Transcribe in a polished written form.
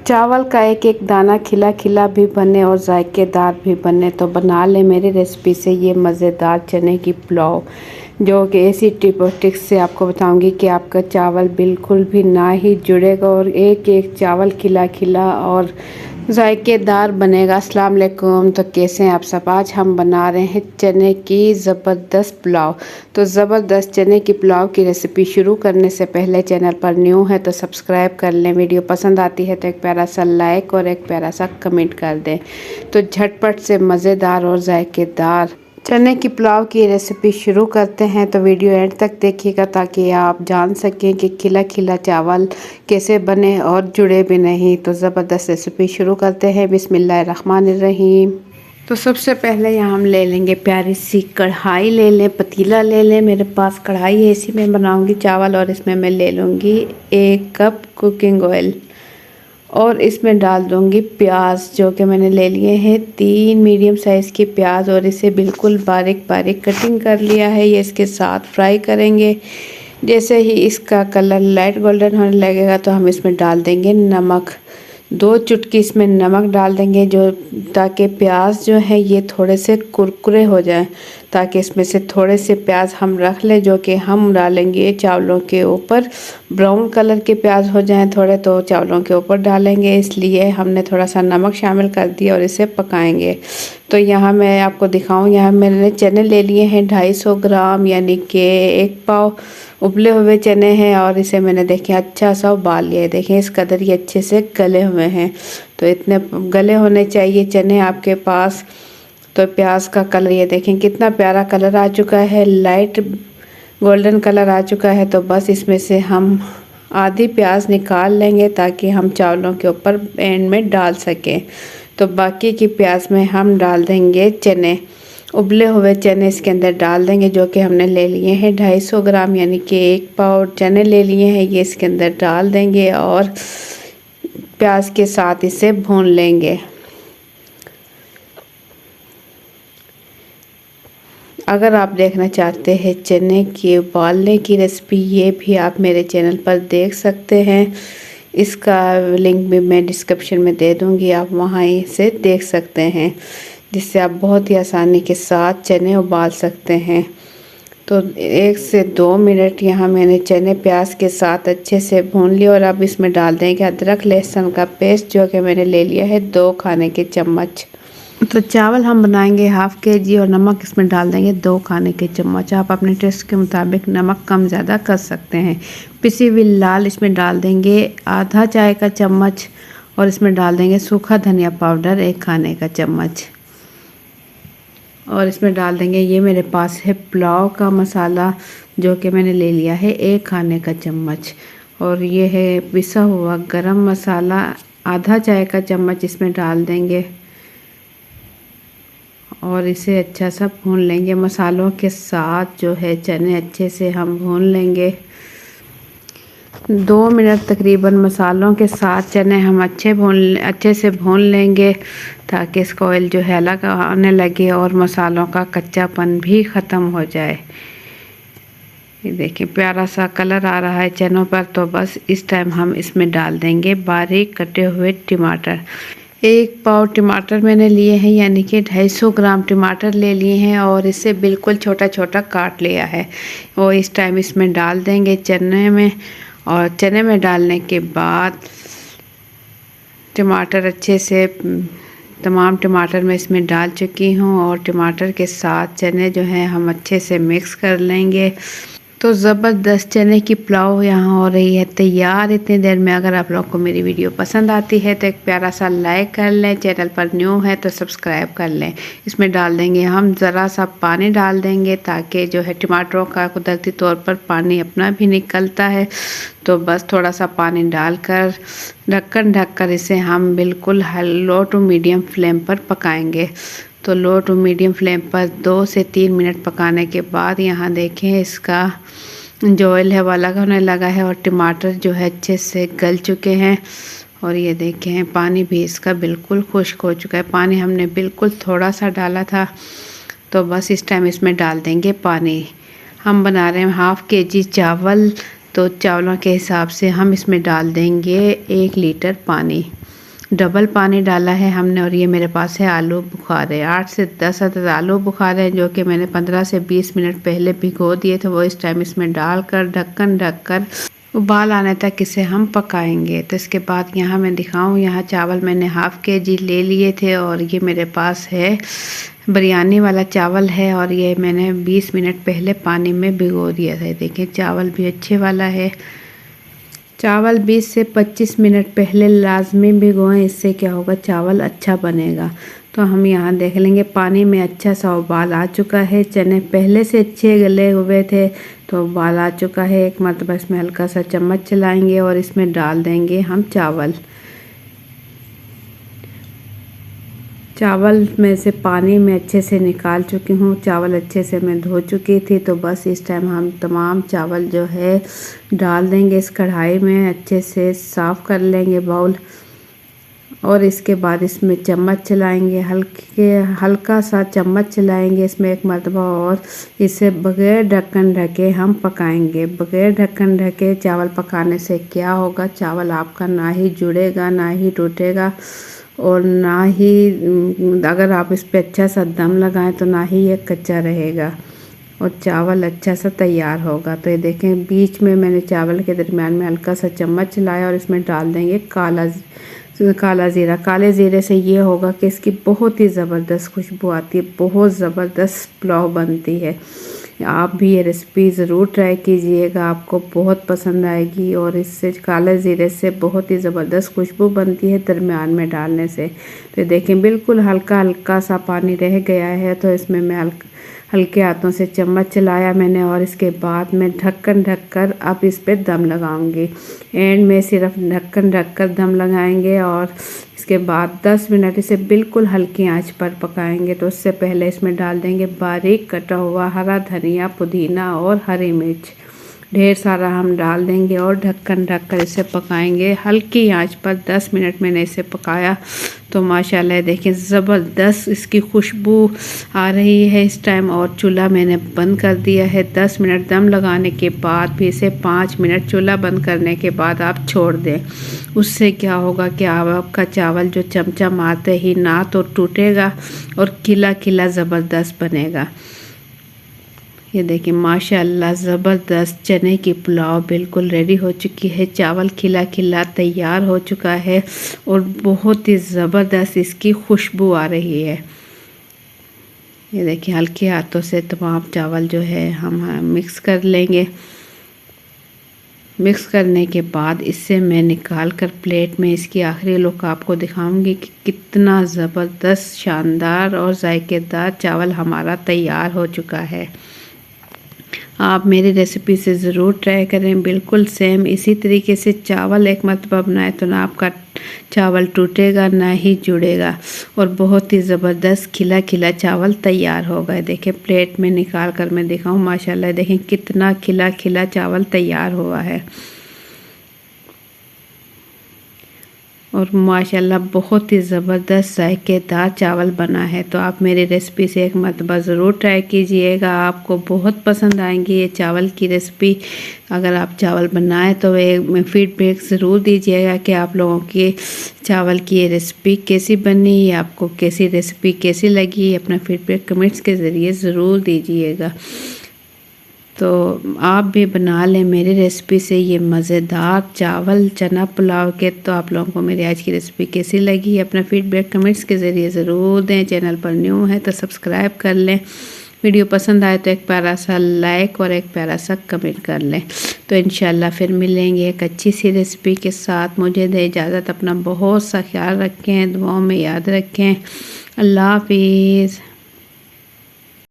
चावल का एक एक दाना खिला खिला भी बने और जायकेदार भी बने तो बना ले मेरी रेसिपी से ये मज़ेदार चने की पुलाव, जो कि ऐसी टिप और ट्रिक्स से आपको बताऊंगी कि आपका चावल बिल्कुल भी ना ही जुड़ेगा और एक एक चावल खिला खिला और जायकेदार बनेगा। अस्सलाम वालेकुम। तो कैसे हैं आप सब? आज हम बना रहे हैं चने की ज़बरदस्त पुलाव। तो ज़बरदस्त चने की पुलाव की रेसिपी शुरू करने से पहले चैनल पर न्यू है तो सब्सक्राइब कर लें। वीडियो पसंद आती है तो एक प्यारा सा लाइक और एक प्यारा सा कमेंट कर दें। तो झटपट से मज़ेदार और जायकेदार चने की पुलाव की रेसिपी शुरू करते हैं। तो वीडियो एंड तक देखिएगा ताकि आप जान सकें कि खिला खिला चावल कैसे बने और जुड़े भी नहीं। तो ज़बरदस्त रेसिपी शुरू करते हैं। बिस्मिल्लाहिर्रहमानिर्रहीम। तो सबसे पहले यहाँ हम ले लेंगे प्यारी सी कढ़ाई ले लें, पतीला ले लें। मेरे पास कढ़ाई है, इसी में बनाऊंगी चावल और इसमें मैं ले लूँगी 1 कप कुकिंग ऑयल और इसमें डाल दूंगी प्याज, जो कि मैंने ले लिए हैं 3 मीडियम साइज़ की प्याज और इसे बिल्कुल बारीक बारीक कटिंग कर लिया है। ये इसके साथ फ्राई करेंगे। जैसे ही इसका कलर लाइट गोल्डन होने लगेगा तो हम इसमें डाल देंगे नमक। 2 चुटकी इसमें नमक डाल देंगे, जो ताकि प्याज जो है ये थोड़े से कुरकुरे हो जाएं, ताकि इसमें से थोड़े से प्याज हम रख लें जो कि हम डालेंगे चावलों के ऊपर। ब्राउन कलर के प्याज हो जाएं थोड़े तो चावलों के ऊपर डालेंगे, इसलिए हमने थोड़ा सा नमक शामिल कर दिया और इसे पकाएंगे। तो यहाँ मैं आपको दिखाऊँ, यहाँ मैंने चने ले लिए हैं 250 ग्राम, यानी कि 1 पाव उबले हुए चने हैं और इसे मैंने देखें अच्छा सा उबाल लिया है। देखें इस कदर ये अच्छे से गले हुए हैं। तो इतने गले होने चाहिए चने आपके पास। तो प्याज का कलर ये देखें कितना प्यारा कलर आ चुका है, लाइट गोल्डन कलर आ चुका है। तो बस इसमें से हम आधी प्याज निकाल लेंगे ताकि हम चावलों के ऊपर एंड में डाल सकें। तो बाकी की प्याज में हम डाल देंगे चने, उबले हुए चने इसके अंदर डाल देंगे, जो कि हमने ले लिए हैं 250 ग्राम, यानी कि 1 पाव चने ले लिए हैं। ये इसके अंदर डाल देंगे और प्याज के साथ इसे भून लेंगे। अगर आप देखना चाहते हैं चने के उबालने की रेसिपी, ये भी आप मेरे चैनल पर देख सकते हैं। इसका लिंक भी मैं डिस्क्रिप्शन में दे दूंगी, आप वहाँ से देख सकते हैं, जिससे आप बहुत ही आसानी के साथ चने उबाल सकते हैं। तो 1 से 2 मिनट यहाँ मैंने चने प्याज के साथ अच्छे से भून लिया और अब इसमें डाल देंगे अदरक लहसुन का पेस्ट, जो कि मैंने ले लिया है 2 खाने के चम्मच। तो चावल हम बनाएंगे ½ kg और नमक इसमें डाल देंगे 2 खाने के चम्मच। आप अपने टेस्ट के मुताबिक नमक कम ज़्यादा कर सकते हैं। पिसी हुई लाल इसमें डाल देंगे आधा चाय का चम्मच और इसमें डाल देंगे सूखा धनिया पाउडर 1 खाने का चम्मच और इसमें डाल देंगे ये मेरे पास है पुलाव का मसाला, जो कि मैंने ले लिया है 1 खाने का चम्मच और ये है पिसा हुआ गरम मसाला आधा चाय का चम्मच इसमें डाल देंगे और इसे अच्छा सा भून लेंगे। मसालों के साथ जो है चने अच्छे से हम भून लेंगे। 2 मिनट तकरीबन मसालों के साथ चने हम अच्छे से भून लेंगे, ताकि इसका ऑयल जो है अलग आने लगे और मसालों का कच्चापन भी ख़त्म हो जाए। ये देखिए प्यारा सा कलर आ रहा है चनों पर। तो बस इस टाइम हम इसमें डाल देंगे बारीक कटे हुए टमाटर। 1 पाव टमाटर मैंने लिए हैं, यानी कि 250 ग्राम टमाटर ले लिए हैं और इसे बिल्कुल छोटा छोटा काट लिया है। वो इस टाइम इसमें डाल देंगे चने में और चने में डालने के बाद टमाटर अच्छे से तमाम टमाटर मैं इसमें डाल चुकी हूँ और टमाटर के साथ चने जो हैं हम अच्छे से मिक्स कर लेंगे। तो ज़बरदस्त चने की पुलाव यहाँ हो रही है तैयार इतनी देर में। अगर आप लोग को मेरी वीडियो पसंद आती है तो एक प्यारा सा लाइक कर लें, चैनल पर न्यू है तो सब्सक्राइब कर लें। इसमें डाल देंगे हम ज़रा सा पानी डाल देंगे, ताकि जो है टमाटरों का कुदरती तौर पर पानी अपना भी निकलता है। तो बस थोड़ा सा पानी डालकर ढक्कन ढककर इसे हम बिल्कुल लो टू मीडियम फ्लेम पर पकाएंगे। तो लो टू मीडियम फ्लेम पर 2 से 3 मिनट पकाने के बाद यहाँ देखें इसका जो ऑयल है वो अलग होने लगा है और टमाटर जो है अच्छे से गल चुके हैं और ये देखें पानी भी इसका बिल्कुल खुश्क हो चुका है। पानी हमने बिल्कुल थोड़ा सा डाला था। तो बस इस टाइम इसमें डाल देंगे पानी। हम बना रहे हैं ½ kg चावल, तो चावलों के हिसाब से हम इसमें डाल देंगे 1 लीटर पानी। डबल पानी डाला है हमने। और ये मेरे पास है आलू बुखारे, 8 से 10 अदद आलू बुखारे हैं जो कि मैंने 15 से 20 मिनट पहले भिगो दिए थे। वो इस टाइम इसमें डालकर ढक्कन ढककर उबाल आने तक इसे हम पकाएंगे। तो इसके बाद यहाँ मैं दिखाऊं, यहाँ चावल मैंने हाफ़ kg ले लिए थे और ये मेरे पास है बिरयानी वाला चावल है और ये मैंने 20 मिनट पहले पानी में भिगो दिया था। देखिए चावल भी अच्छे वाला है। चावल 20 से 25 मिनट पहले लाजमी भिगोएं, इससे क्या होगा चावल अच्छा बनेगा। तो हम यहाँ देख लेंगे पानी में अच्छा सा उबाल आ चुका है। चने पहले से अच्छे गले हुए थे तो उबाल आ चुका है। एक मरतबा इसमें हल्का सा चम्मच चलाएंगे और इसमें डाल देंगे हम चावल। चावल में से पानी में अच्छे से निकाल चुकी हूँ। चावल अच्छे से मैं धो चुकी थी। तो बस इस टाइम हम तमाम चावल जो है डाल देंगे इस कढ़ाई में। अच्छे से साफ़ कर लेंगे बाउल और इसके बाद इसमें चम्मच चलाएंगे, हल्का सा चम्मच चलाएंगे इसमें एक मरतबा और इसे बग़ैर ढक्कन ढके हम पकाएंगे। बग़ैर ढक्कन ढके चावल पकाने से क्या होगा, चावल आपका ना ही जुड़ेगा ना ही टूटेगा और ना ही अगर आप इस पे अच्छा सा दम लगाएं तो ना ही ये कच्चा रहेगा और चावल अच्छा सा तैयार होगा। तो ये देखें बीच में मैंने चावल के दरमियान में हल्का सा चम्मच चलाया और इसमें डाल देंगे काला ज़ीरा। काले ज़ीरे से ये होगा कि इसकी बहुत ही ज़बरदस्त खुशबू आती है, बहुत ज़बरदस्त पुलाव बनती है। आप भी ये रेसिपी ज़रूर ट्राई कीजिएगा, आपको बहुत पसंद आएगी। और इससे काले ज़ीरे से बहुत ही ज़बरदस्त खुशबू बनती है दरमियान में डालने से। तो देखें बिल्कुल हल्का हल्का सा पानी रह गया है तो इसमें मैं हल्के हाथों से चम्मच चलाया मैंने और इसके बाद मैं ढक्कन ढककर अब इस पे दम लगाऊंगी। एंड में सिर्फ ढक्कन ढककर दम लगाएंगे और इसके बाद 10 मिनट इसे बिल्कुल हल्की आंच पर पकाएंगे। तो उससे पहले इसमें डाल देंगे बारीक कटा हुआ हरा धनिया, पुदीना और हरी मिर्च ढेर सारा हम डाल देंगे और ढक्कन ढककर इसे पकाएंगे हल्की आंच पर। 10 मिनट मैंने इसे पकाया तो माशाल्लाह देखिए ज़बरदस्त इसकी खुशबू आ रही है इस टाइम। और चूल्हा मैंने बंद कर दिया है। 10 मिनट दम लगाने के बाद भी इसे 5 मिनट चूल्हा बंद करने के बाद आप छोड़ दें। उससे क्या होगा कि आपका चावल जो चमचा मारते ही ना तो टूटेगा और खिला खिला ज़बरदस्त बनेगा। ये देखिए माशाल्लाह ज़बरदस्त चने की पुलाव बिल्कुल रेडी हो चुकी है। चावल खिला खिला तैयार हो चुका है और बहुत ही ज़बरदस्त इसकी खुशबू आ रही है। ये देखिए हल्के हाथों से तमाम चावल जो है हम मिक्स कर लेंगे। मिक्स करने के बाद इससे मैं निकाल कर प्लेट में इसकी आखिरी लुक आपको दिखाऊंगी कि कितना ज़बरदस्त शानदार और जायकेदार चावल हमारा तैयार हो चुका है। आप मेरी रेसिपी से ज़रूर ट्राई करें, बिल्कुल सेम इसी तरीके से चावल एक मरतबा बनाए तो ना आपका चावल टूटेगा ना ही जुड़ेगा और बहुत ही ज़बरदस्त खिला खिला चावल तैयार होगा। देखें प्लेट में निकाल कर मैं दिखाऊं, माशाल्लाह देखें कितना खिला खिला चावल तैयार हुआ है और माशाल्लाह बहुत ही ज़बरदस्त जायकेदार चावल बना है। तो आप मेरी रेसिपी से एक मरतबा ज़रूर ट्राई कीजिएगा, आपको बहुत पसंद आएंगी ये चावल की रेसिपी। अगर आप चावल बनाएं तो एक फीडबैक ज़रूर दीजिएगा कि आप लोगों की चावल की ये रेसिपी कैसी बनी, आपको कैसी रेसिपी कैसी लगी। अपना फीडबैक कमेंट्स के ज़रिए ज़रूर दीजिएगा। तो आप भी बना लें मेरी रेसिपी से ये मज़ेदार चावल चना पुलाव के। तो आप लोगों को मेरी आज की रेसिपी कैसी लगी अपना फीडबैक कमेंट्स के ज़रिए ज़रूर दें। चैनल पर न्यू है तो सब्सक्राइब कर लें। वीडियो पसंद आए तो एक प्यारा सा लाइक और एक प्यारा सा कमेंट कर लें। तो इंशाल्लाह फिर मिलेंगे एक अच्छी सी रेसिपी के साथ। मुझे दे इजाज़त, अपना बहुत सा ख्याल रखें, दुआओं में याद रखें। अल्लाह हाफिज़।